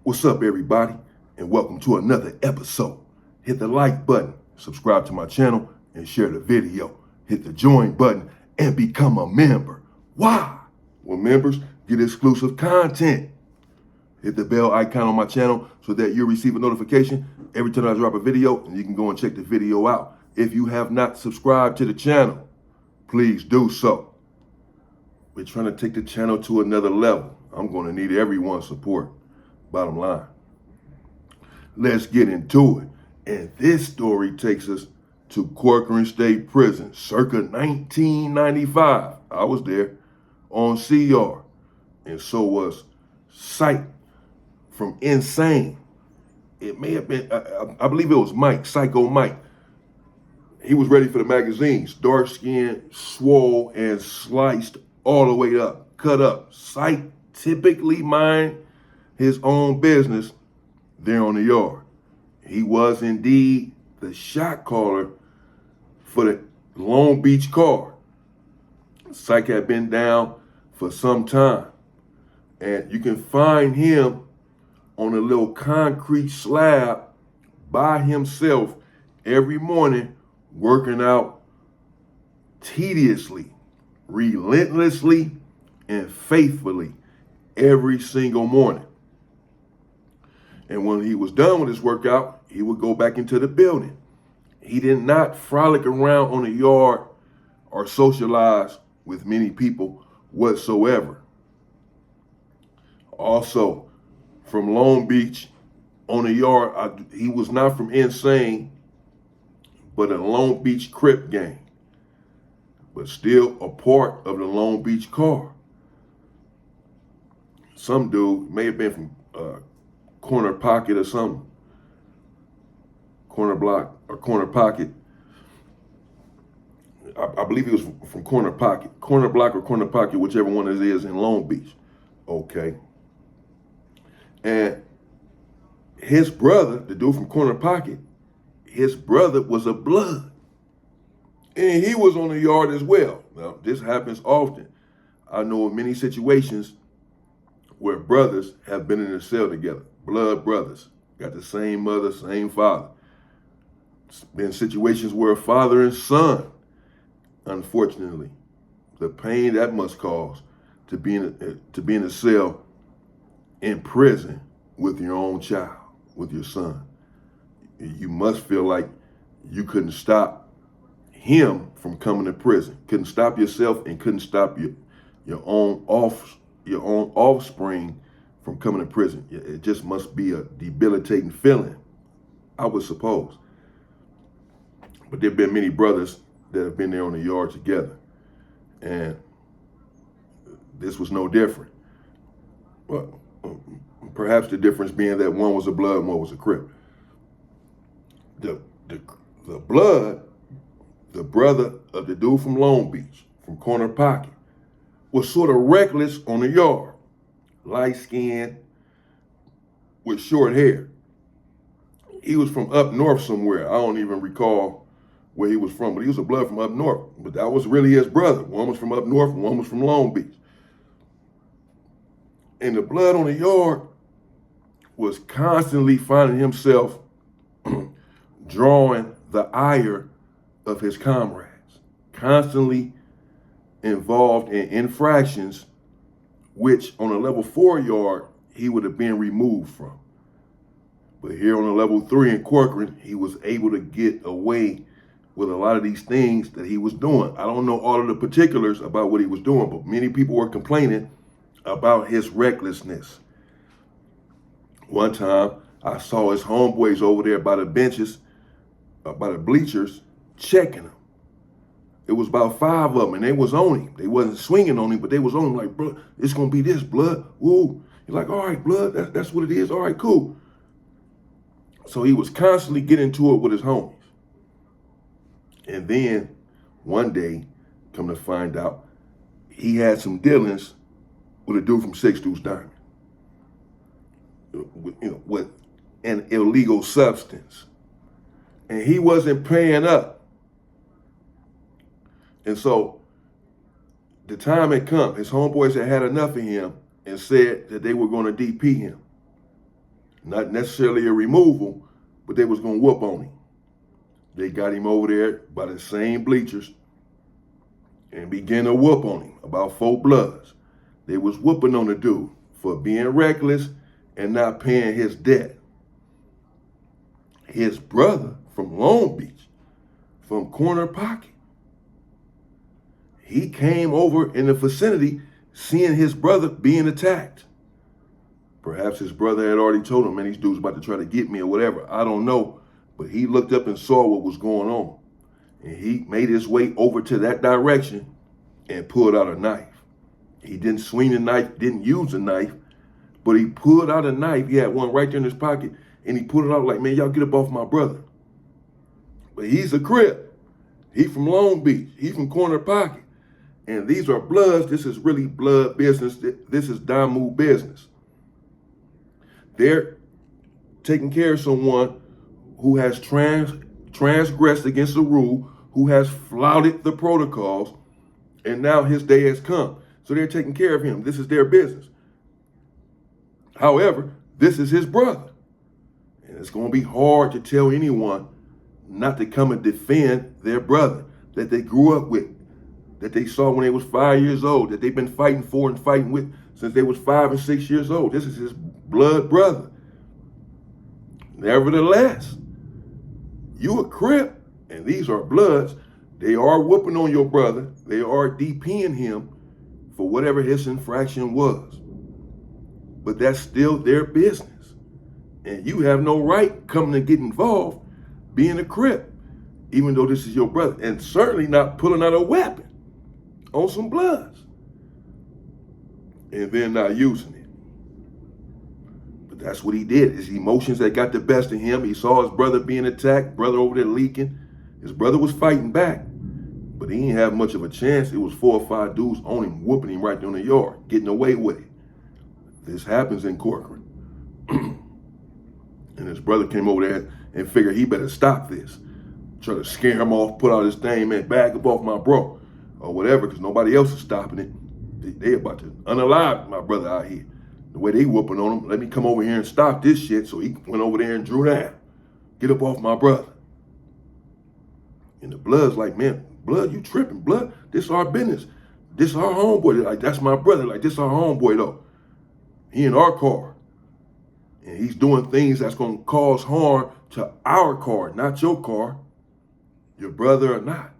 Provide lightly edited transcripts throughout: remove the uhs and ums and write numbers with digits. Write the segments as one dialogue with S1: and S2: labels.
S1: What's up, everybody, and welcome to another episode. Hit the like button, subscribe to my channel, and share the video. Hit the join button and become a member. Why? Well, members get exclusive content. Hit the bell icon on my channel so that you'll receive a notification every time I drop a video, and you can go and check the video out. If you have not subscribed to the channel, please do so. We're trying to take the channel to another level. I'm going to need everyone's support. Bottom line. Let's get into it. And this story takes us to Corcoran State Prison, circa 1995. I was there on CR. And so was Psych from Insane. It may have been, I believe it was Mike, Psycho Mike. He was ready for the magazines. Dark skinned, swole, and sliced all the way up, cut up. Psych typically mind his own business there on the yard. He was indeed the shot caller for the Long Beach card. Psych had been down for some time. And you can find him on a little concrete slab by himself every morning, working out tediously, relentlessly, and faithfully every single morning. And when he was done with his workout, he would go back into the building. He did not frolic around on the yard or socialize with many people whatsoever. Also, from Long Beach on the yard, he was not from Insane, but a Long Beach Crip gang, but still a part of the Long Beach car. Some dude may have been from Corner Pocket or something, Corner Block or Corner Pocket. I believe he was from Corner Pocket, Corner Block or Corner Pocket, whichever one it is in Long Beach. Okay. And his brother, the dude from Corner Pocket, his brother was a blood. And he was on the yard as well. Now, this happens often. I know of many situations where brothers have been in a cell together. Blood brothers, got the same mother, same father. It's been situations where a father and son, unfortunately, the pain that must cause to be in a cell in prison with your own child, with your son. You must feel like you couldn't stop him from coming to prison, couldn't stop yourself, and couldn't stop your own offspring from coming to prison. It just must be a debilitating feeling, I would suppose. But there have been many brothers that have been there on the yard together. And this was no different. Well, perhaps the difference being that one was a blood and one was a Crip. The blood, the brother of the dude from Long Beach, from Corner Pocket, was sort of reckless on the yard. Light skinned, with short hair. He was from up north somewhere. I don't even recall where he was from, but he was a blood from up north. But that was really his brother. One was from up north and one was from Long Beach. And the blood on the yard was constantly finding himself drawing the ire of his comrades, constantly involved in infractions, which on a level 4 yard, he would have been removed from. But here on a level 3 in Corcoran, he was able to get away with a lot of these things that he was doing. I don't know all of the particulars about what he was doing, but many people were complaining about his recklessness. One time, I saw his homeboys over there by the benches, by the bleachers, checking him. It was about 5 of them, and they was on him. They wasn't swinging on him, but they was on him like, bro, it's going to be this, blood. Woo. You're like, all right, blood, that's what it is. All right, cool. So he was constantly getting to it with his homies. And then one day, come to find out, he had some dealings with a dude from Six Deuce Diamond, with an illegal substance. And he wasn't paying up. And so the time had come. His homeboys had had enough of him and said that they were going to DP him. Not necessarily a removal, but they was going to whoop on him. They got him over there by the same bleachers and began to whoop on him, about 4 bloods. They was whooping on the dude for being reckless and not paying his debt. His brother from Long Beach, from Corner Pocket, he came over in the vicinity seeing his brother being attacked. Perhaps his brother had already told him, man, these dudes about to try to get me or whatever. I don't know. But he looked up and saw what was going on. And he made his way over to that direction and pulled out a knife. He didn't swing the knife, didn't use the knife, but he pulled out a knife. He had one right there in his pocket, and he pulled it out like, man, y'all get up off my brother. But he's a Crip. He from Long Beach. He from Corner Pocket. And these are bloods. This is really blood business. This is Damu business. They're taking care of someone who has transgressed against the rule, who has flouted the protocols, and now his day has come. So they're taking care of him. This is their business. However, this is his brother. And it's going to be hard to tell anyone not to come and defend their brother that they grew up with, that they saw when they was 5 years old, that they've been fighting for and fighting with since they was 5 and 6 years old. This is his blood brother. Nevertheless, you a Crip, and these are bloods. They are whooping on your brother. They are DPing him for whatever his infraction was. But that's still their business. And you have no right coming to get involved being a Crip, even though this is your brother. And certainly not pulling out a weapon on some bloods and then not using it. But that's what he did. His emotions that got the best of him. He saw his brother being attacked, brother over there leaking. His brother was fighting back, but he didn't have much of a chance. It was 4 or 5 dudes on him, whooping him right there in the yard, getting away with it. This happens in Corcoran. And his brother came over there and figured he better stop this. Try to scare him off, put out his thing, man, back up off my bro, or whatever, because nobody else is stopping it. They about to unalive my brother out here. The way they whooping on him, let me come over here and stop this shit. So he went over there and drew down. Get up off my brother. And the blood's like, man, blood, you tripping, blood. This our business. This our homeboy. Like, that's my brother. Like, this our homeboy, though. He in our car. And he's doing things that's going to cause harm to our car, not your car, your brother or not.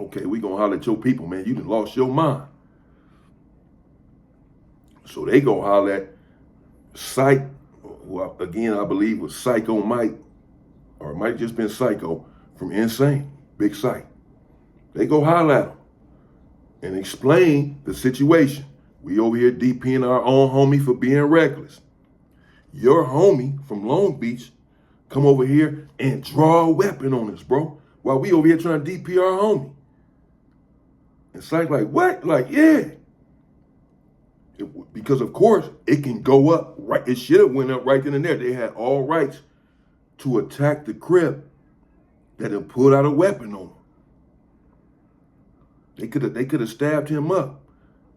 S1: Okay, we going to holler at your people, man. You done lost your mind. So they go holler at Psych, who again, I believe was Psycho Mike, or it might have just been Psycho from Insane, Big Psych. They go holler at him and explain the situation. We over here DPing our own homie for being reckless. Your homie from Long Beach come over here and draw a weapon on us, bro, while we over here trying to DP our homie. And Psych like, what? Like, yeah. Because of course it can go up, right? It should have went up right then and there. They had all rights to attack the Crip that had pulled out a weapon on him. They could have stabbed him up.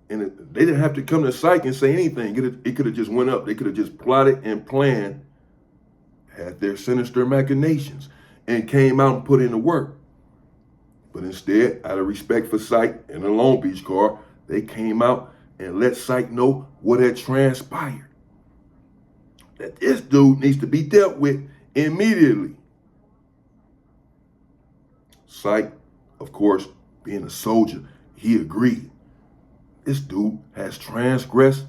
S1: And they didn't have to come to Psych and say anything. It could have just went up. They could have just plotted and planned, had their sinister machinations, and came out and put in the work. But instead, out of respect for Psych and the Long Beach car, they came out and let Psych know what had transpired. That this dude needs to be dealt with immediately. Psych, of course, being a soldier, he agreed. This dude has transgressed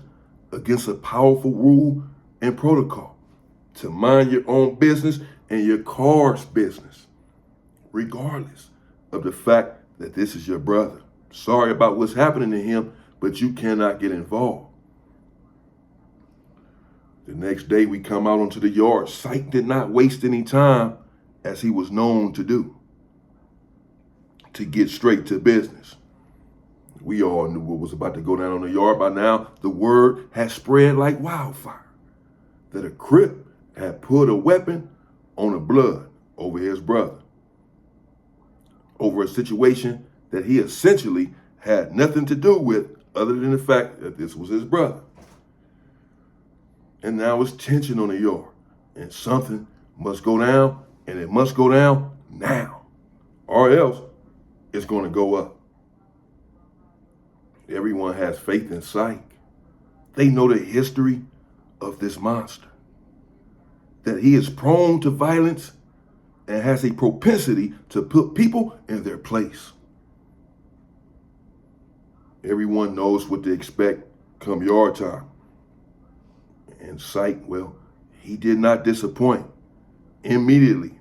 S1: against a powerful rule and protocol to mind your own business and your car's business, regardless of the fact that this is your brother. Sorry about what's happening to him, but you cannot get involved. The next day we come out onto the yard. Psych did not waste any time, as he was known to do, to get straight to business. We all knew what was about to go down on the yard by now. The word had spread like wildfire that a Crip had put a weapon on a blood over his brother, over a situation that he essentially had nothing to do with other than the fact that this was his brother. And now it's tension on the yard. And something must go down, and it must go down now. Or else it's going to go up. Everyone has faith in Psych. They know the history of this monster. That he is prone to violence and has a propensity to put people in their place. Everyone knows what to expect come yard time. And Psych, well, he did not disappoint. Immediately,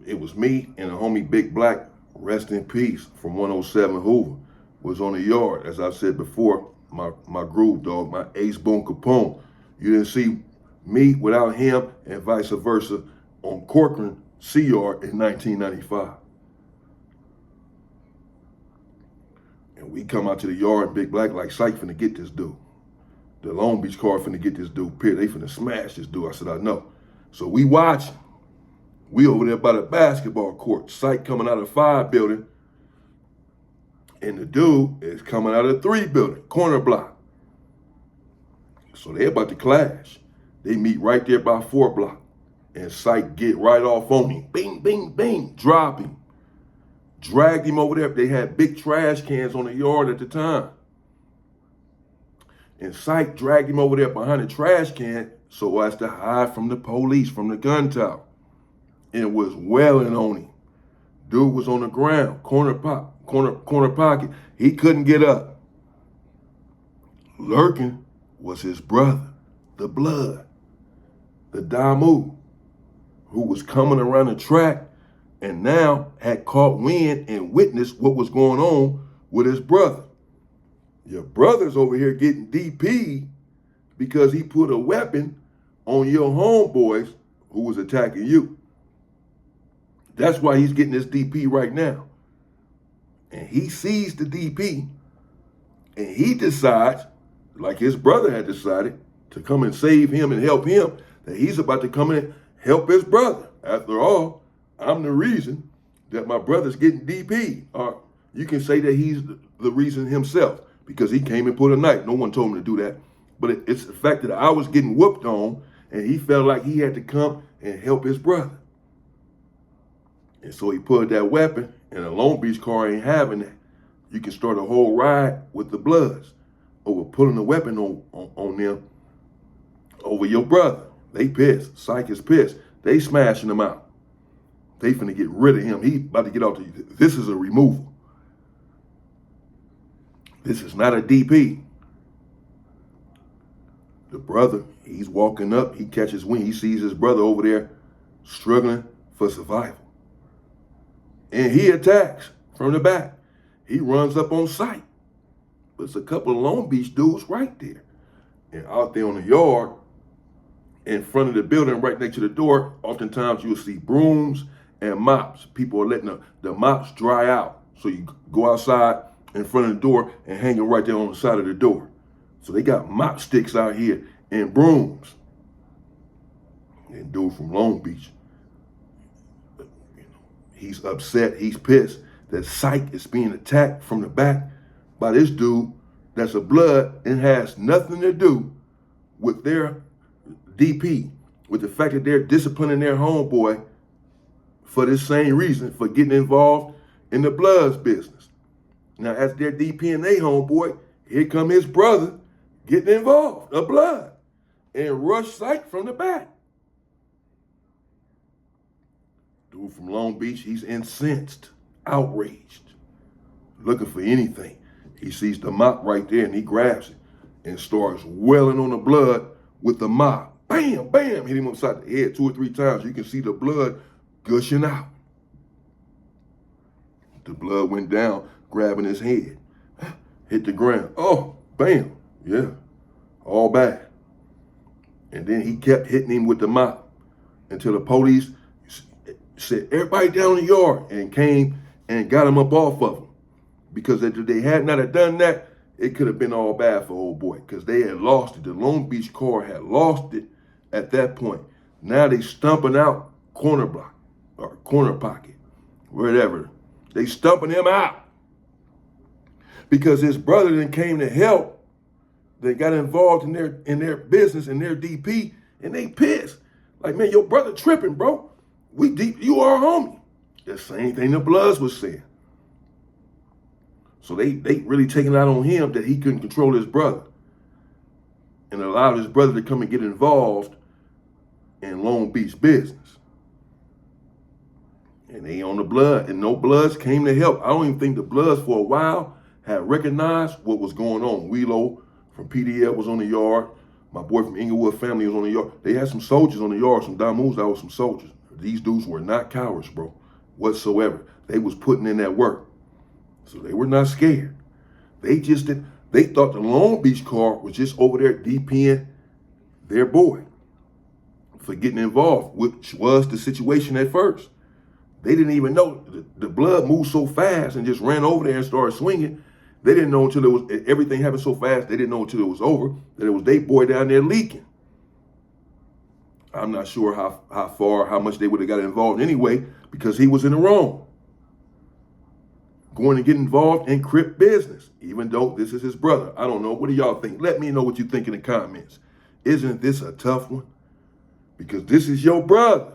S1: it was me and the homie Big Black, rest in peace, from 107 Hoover, was on the yard. As I said before, my groove dog, my ace boom Capone. You didn't see me without him and vice versa on Corcoran Sea Yard in 1995. And we come out to the yard and Big Black like Psych finna get this dude. The Long Beach car finna get this dude, period. They finna smash this dude. I said, I know. So we watching. We over there by the basketball court. Psych coming out of the 5 building. And the dude is coming out of the 3 building, corner block. So they about to clash. They meet right there by 4 block. And Psych get right off on him. Bing, bing, bing. Drop him. Dragged him over there. They had big trash cans on the yard at the time. And Psych dragged him over there behind the trash can so as to hide from the police, from the gun tower. And was wailing on him. Dude was on the ground, corner pocket. He couldn't get up. Lurking was his brother, the Blood, the Damu, who was coming around the track and now had caught wind and witnessed what was going on with his brother. Your brother's over here getting DP'd because he put a weapon on your homeboys who was attacking you. That's why he's getting this DP right now. And he sees the DP and he decides, like his brother had decided, to come and save him and help him, that he's about to come in and help his brother. After all, I'm the reason that my brother's getting DP. Or you can say that he's the reason himself because he came and put a knife. No one told him to do that. But it's the fact that I was getting whooped on and he felt like he had to come and help his brother. And so he put that weapon, and a Long Beach car ain't having that. You can start a whole ride with the Bloods over pulling the weapon on them over your brother. They pissed. Psych is pissed. They smashing him out. They finna get rid of him. He about to get out to you. This is a removal. This is not a DP. The brother, he's walking up. He catches wind. He sees his brother over there struggling for survival. And he attacks from the back. He runs up on Psych. But it's a couple of Long Beach dudes right there. And out there on the yard, in front of the building, right next to the door, oftentimes you'll see brooms and mops. People are letting the mops dry out. So you go outside in front of the door and hang them right there on the side of the door. So they got mop sticks out here and brooms. And dude from Long Beach, he's upset, he's pissed that Psych is being attacked from the back by this dude that's a Blood and has nothing to do with their DP, with the fact that they're disciplining their homeboy for this same reason, for getting involved in the Bloods business. Now, as their DP and they homeboy, here come his brother getting involved, a Blood, and rush Psych from the back. Dude from Long Beach, he's incensed, outraged, looking for anything. He sees the mop right there and he grabs it and starts wailing on the Blood with the mop. Bam, bam, hit him upside the head 2 or 3 times. You can see the blood gushing out. The blood went down, grabbing his head, hit the ground. Oh, bam, yeah, all bad. And then he kept hitting him with the mop until the police said, everybody down the yard, and came and got him up off of him. Because if they had not have done that, it could have been all bad for old boy, because they had lost it. The Long Beach car had lost it at that point. Now they stumping out corner block or corner pocket, wherever. They stumping him out because his brother then came to help They got involved in their business and their DP, and they pissed. Like, man, your brother tripping, bro. We deep, you are a homie. The same thing the Bloods was saying. So they really taking it out on him that he couldn't control his brother, and allowed his brother to come and get involved in Long Beach business. And they on the Blood, and no Bloods came to help. I don't even think the Bloods for a while had recognized what was going on. Wheelo from PDL was on the yard. My boy from Inglewood family was on the yard. They had some soldiers on the yard, some Damoos that was some soldiers. These dudes were not cowards, bro, whatsoever. They was putting in that work. So they were not scared. They thought the Long Beach car was just over there DPing their boy for getting involved, which was the situation at first. They didn't even know the Blood moved so fast and just ran over there and started swinging. They didn't know until it was, everything happened so fast, they didn't know until it was over that it was their boy down there leaking. I'm not sure how much they would have got involved anyway, because he was in the wrong. Going to get involved in Crip business, even though this is his brother. I don't know. What do y'all think? Let me know what you think in the comments. Isn't this a tough one? Because this is your brother.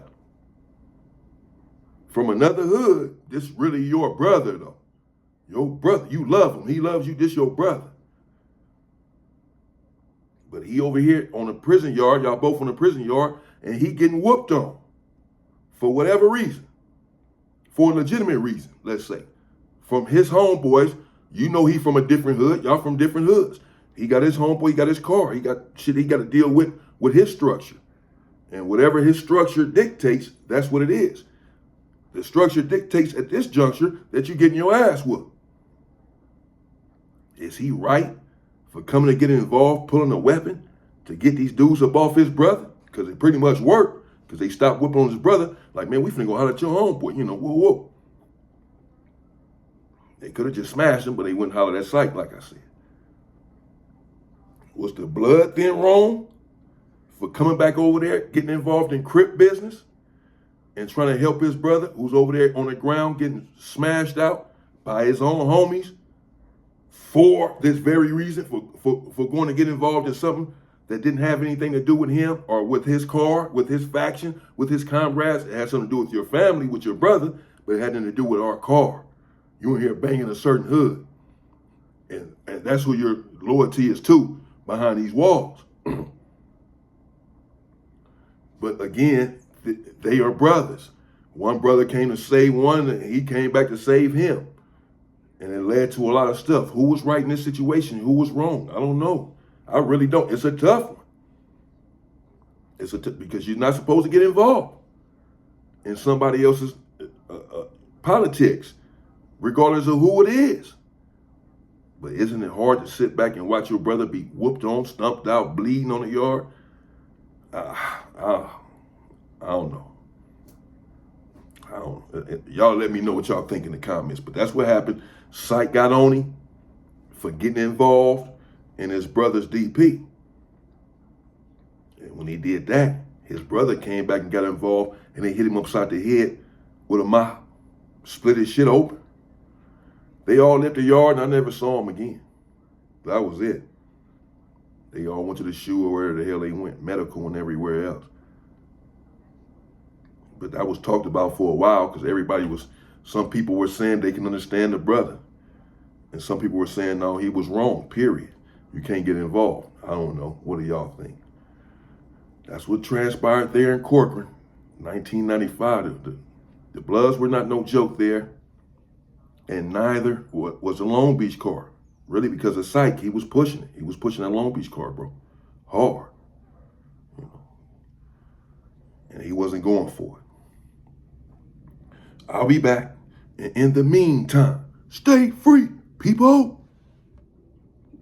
S1: From another hood, this really your brother, though. Your brother, you love him. He loves you, this your brother. But he over here on the prison yard, y'all both on the prison yard, and he getting whooped on for whatever reason. For a legitimate reason, let's say. From his homeboys, you know he from a different hood, y'all from different hoods. He got his homeboy, he got his car, he got shit he got to deal with his structure. And whatever his structure dictates, that's what it is. The structure dictates at this juncture that you're getting your ass whooped. Is he right for coming to get involved, pulling a weapon to get these dudes up off his brother? Because it pretty much worked, because they stopped whipping on his brother. Like, man, we finna go holler at your homeboy, you know, whoa, whoa. They could have just smashed him, but they wouldn't holler at Psych, like I said. Was the Blood then wrong for coming back over there, getting involved in Crip business and trying to help his brother who's over there on the ground getting smashed out by his own homies for this very reason, for going to get involved in something that didn't have anything to do with him or with his car, with his faction, with his comrades? It had something to do with your family, with your brother, but it had nothing to do with our car. You in here banging a certain hood. And that's who your loyalty is to behind these walls. But again, they are brothers. One brother came to save one, and he came back to save him. And it led to a lot of stuff. Who was right in this situation? Who was wrong? I don't know. I really don't. It's a tough one. Because you're not supposed to get involved in somebody else's politics, regardless of who it is. But isn't it hard to sit back and watch your brother be whooped on, stumped out, bleeding on the yard? I don't know. Y'all let me know what y'all think in the comments. But that's what happened. Psych got on him for getting involved in his brother's DP. And when he did that, his brother came back and got involved, and they hit him upside the head with a mop. Split his shit open. They all left the yard, and I never saw him again. That was it. They all went to the SHU or wherever the hell they went, medical and everywhere else. But that was talked about for a while because some people were saying they can understand the brother. And some people were saying, no, he was wrong, period. You can't get involved. I don't know. What do y'all think? That's what transpired there in Corcoran, 1995. The Bloods were not no joke there. And neither was a Long Beach car. Really, because of Psych, he was pushing it. He was pushing that Long Beach car, bro. Hard. You know. And he wasn't going for it. I'll be back. And in the meantime, stay free, people.